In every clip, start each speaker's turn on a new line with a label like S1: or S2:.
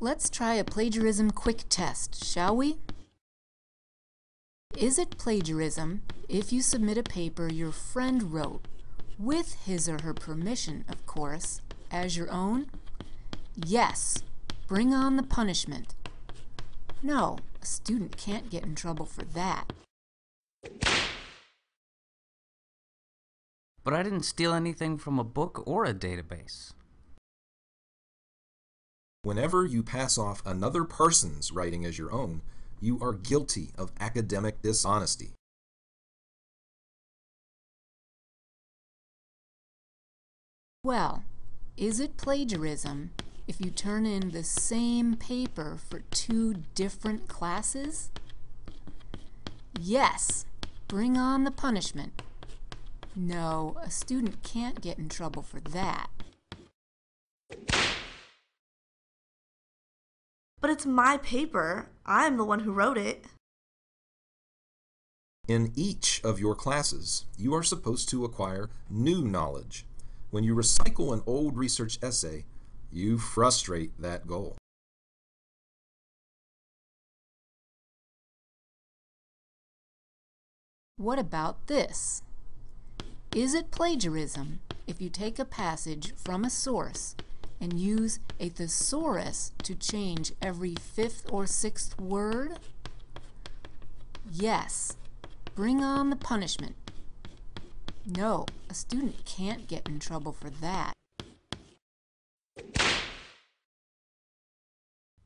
S1: Let's try a plagiarism quick test, shall we? Is it plagiarism if you submit a paper your friend wrote, with his or her permission, of course, as your own? Yes. Bring on the punishment. No, a student can't get in trouble for that.
S2: But I didn't steal anything from a book or a database.
S3: Whenever you pass off another person's writing as your own, you are guilty of academic dishonesty.
S1: Well, is it plagiarism if you turn in the same paper for two different classes? Yes. Bring on the punishment. No, a student can't get in trouble for that.
S4: But it's my paper. I'm the one who wrote it.
S3: In each of your classes, you are supposed to acquire new knowledge. When you recycle an old research essay, you frustrate that goal.
S1: What about this? Is it plagiarism if you take a passage from a source and use a thesaurus to change every fifth or sixth word? Yes. Bring on the punishment. No, a student can't get in trouble for that.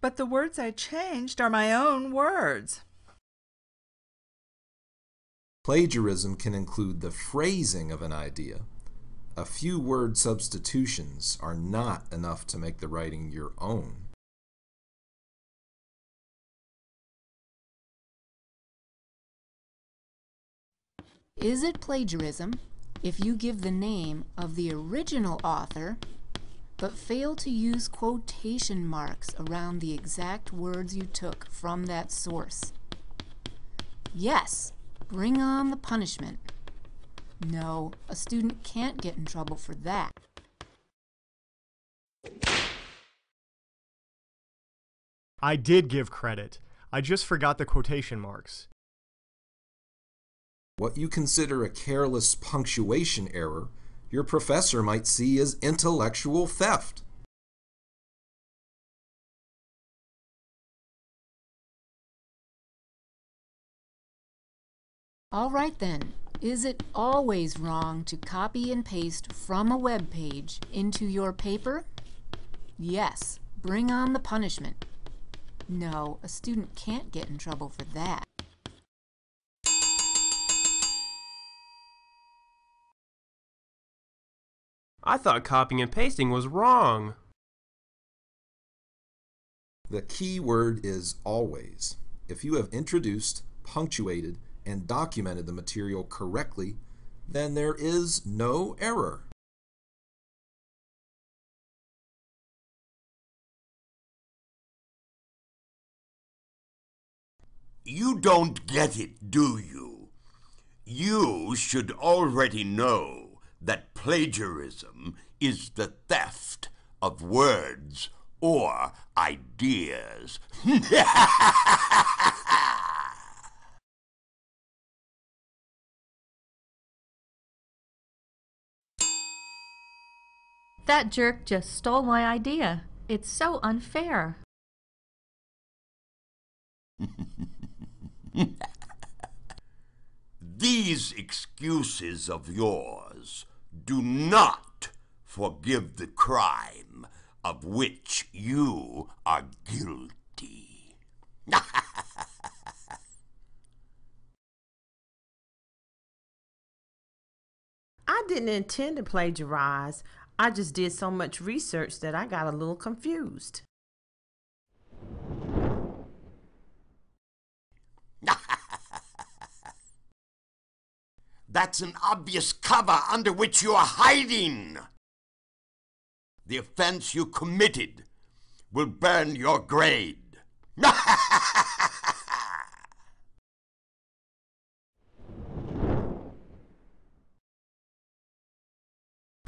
S5: But the words I changed are my own words.
S3: Plagiarism can include the phrasing of an idea. A few word substitutions are not enough to make the writing your own.
S1: Is it plagiarism if you give the name of the original author but fail to use quotation marks around the exact words you took from that source? Yes. Bring on the punishment. No, a student can't get in trouble for that.
S6: I did give credit. I just forgot the quotation marks.
S3: What you consider a careless punctuation error, your professor might see as intellectual theft.
S1: All right then, is it always wrong to copy and paste from a web page into your paper? Yes. Bring on the punishment. No, a student can't get in trouble for that.
S7: I thought copying and pasting was wrong.
S3: The key word is always. If you have introduced, punctuated, and documented the material correctly, then there is no error.
S8: You don't get it, do you? You should already know that plagiarism is the theft of words or ideas.
S9: That jerk just stole my idea. It's so unfair.
S8: These excuses of yours do not forgive the crime of which you are guilty.
S10: I didn't intend to plagiarize. I just did so much research that I got a little confused.
S8: That's an obvious cover under which you are hiding. The offense you committed will burn your grade.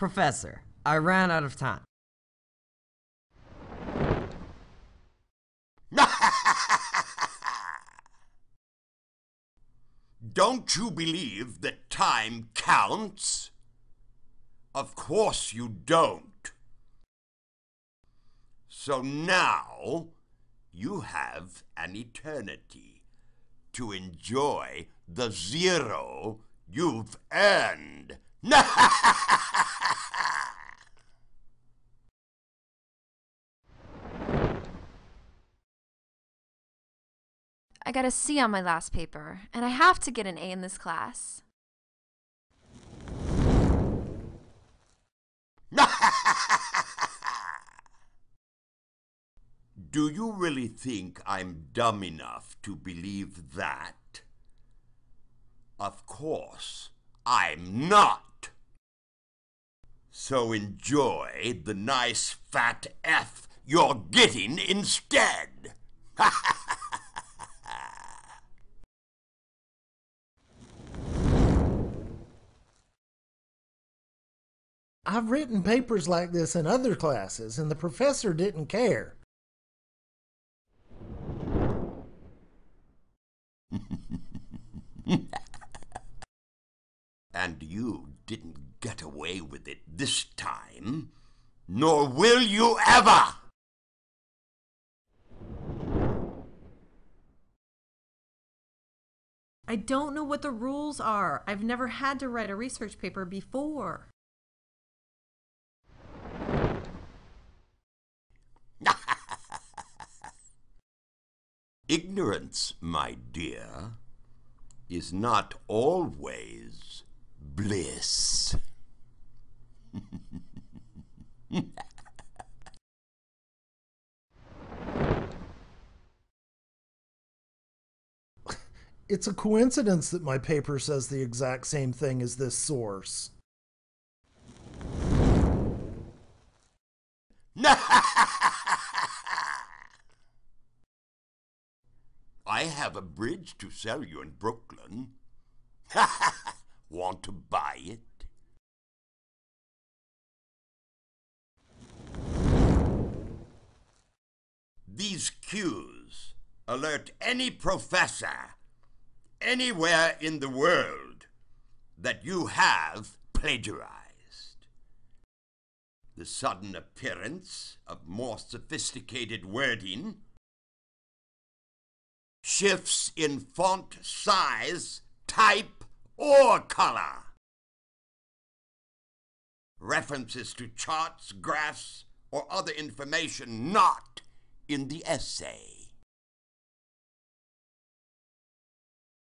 S11: Professor, I ran out of time.
S8: Don't you believe that time counts? Of course you don't. So now you have an eternity to enjoy the zero you've earned.
S12: I got a C on my last paper, and I have to get an A in this class.
S8: Do you really think I'm dumb enough to believe that? Of course, I'm not. So enjoy the nice fat F you're getting instead.
S13: I've written papers like this in other classes, and the professor didn't care.
S8: And you didn't get away with it this time, nor will you ever!
S10: I don't know what the rules are. I've never had to write a research paper before.
S8: Ignorance, my dear, is not always bliss.
S13: It's a coincidence that my paper says the exact same thing as this source.
S8: I have a bridge to sell you in Brooklyn. Want to buy it? These cues alert any professor anywhere in the world that you have plagiarized. The sudden appearance of more sophisticated wording, shifts in font size, type, or color, references to charts, graphs, or other information not in the essay,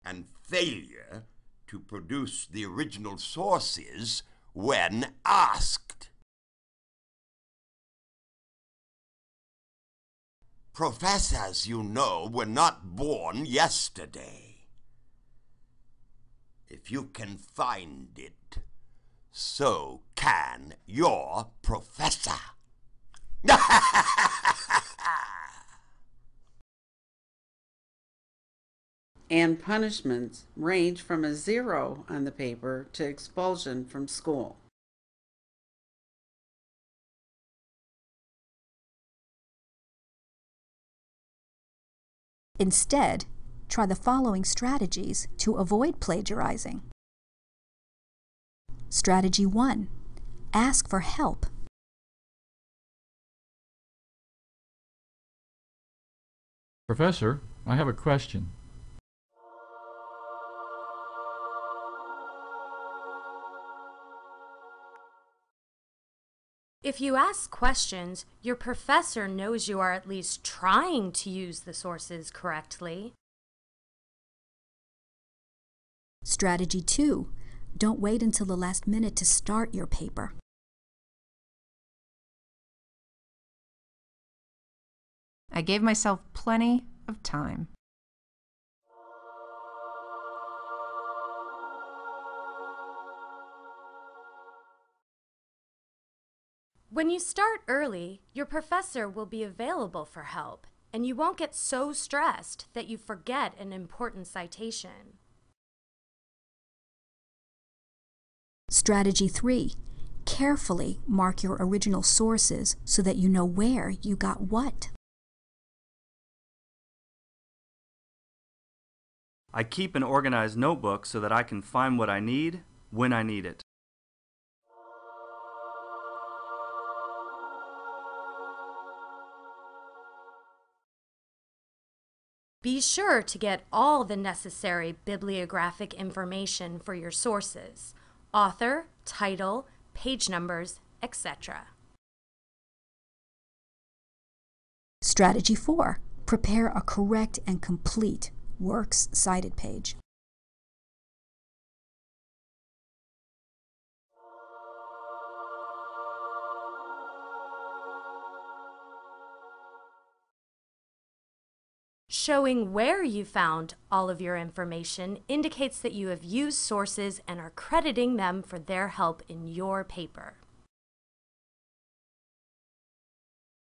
S8: and failure to produce the original sources when asked. Professors, you know, were not born yesterday. If you can find it, so can your professor.
S14: And punishments range from a 0 on the paper to expulsion from school.
S15: Instead, try the following strategies to avoid plagiarizing. Strategy 1. Ask for help.
S16: Professor, I have a question.
S17: If you ask questions, your professor knows you are at least trying to use the sources correctly.
S15: Strategy 2. Don't wait until the last minute to start your paper.
S1: I gave myself plenty of time.
S17: When you start early, your professor will be available for help, and you won't get so stressed that you forget an important citation.
S15: Strategy 3. carefully mark your original sources so that you know where you got what.
S18: I keep an organized notebook so that I can find what I need when I need it.
S17: Be sure to get all the necessary bibliographic information for your sources: author, title, page numbers, etc.
S15: Strategy 4. Prepare a correct and complete Works Cited page.
S17: Showing where you found all of your information indicates that you have used sources and are crediting them for their help in your paper.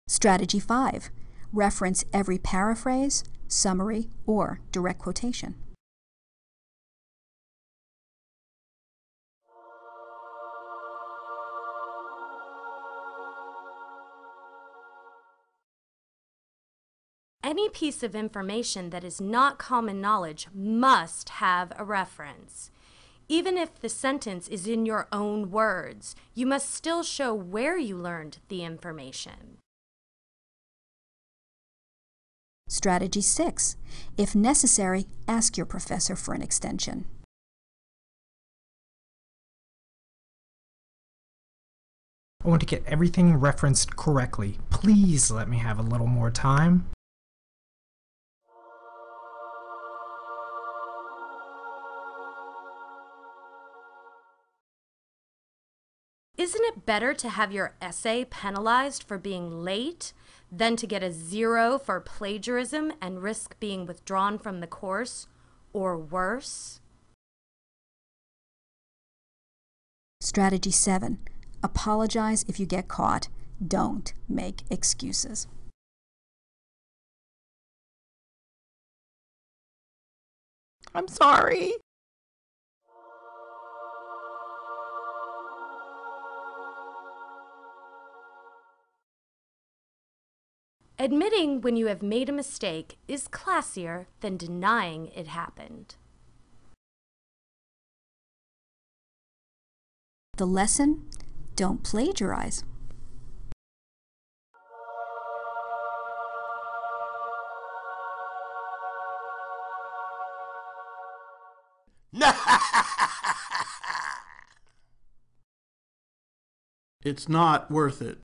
S15: Strategy 5. Reference every paraphrase, summary, or direct quotation.
S17: Any piece of information that is not common knowledge must have a reference. Even if the sentence is in your own words, you must still show where you learned the information.
S15: Strategy 6. If necessary, ask your professor for an extension.
S19: I want to get everything referenced correctly. Please let me have a little more time.
S17: Isn't it better to have your essay penalized for being late than to get a 0 for plagiarism and risk being withdrawn from the course, or worse?
S15: Strategy 7. Apologize if you get caught. Don't make excuses.
S5: I'm sorry.
S17: Admitting when you have made a mistake is classier than denying it happened.
S15: The lesson? Don't plagiarize.
S20: It's not worth it.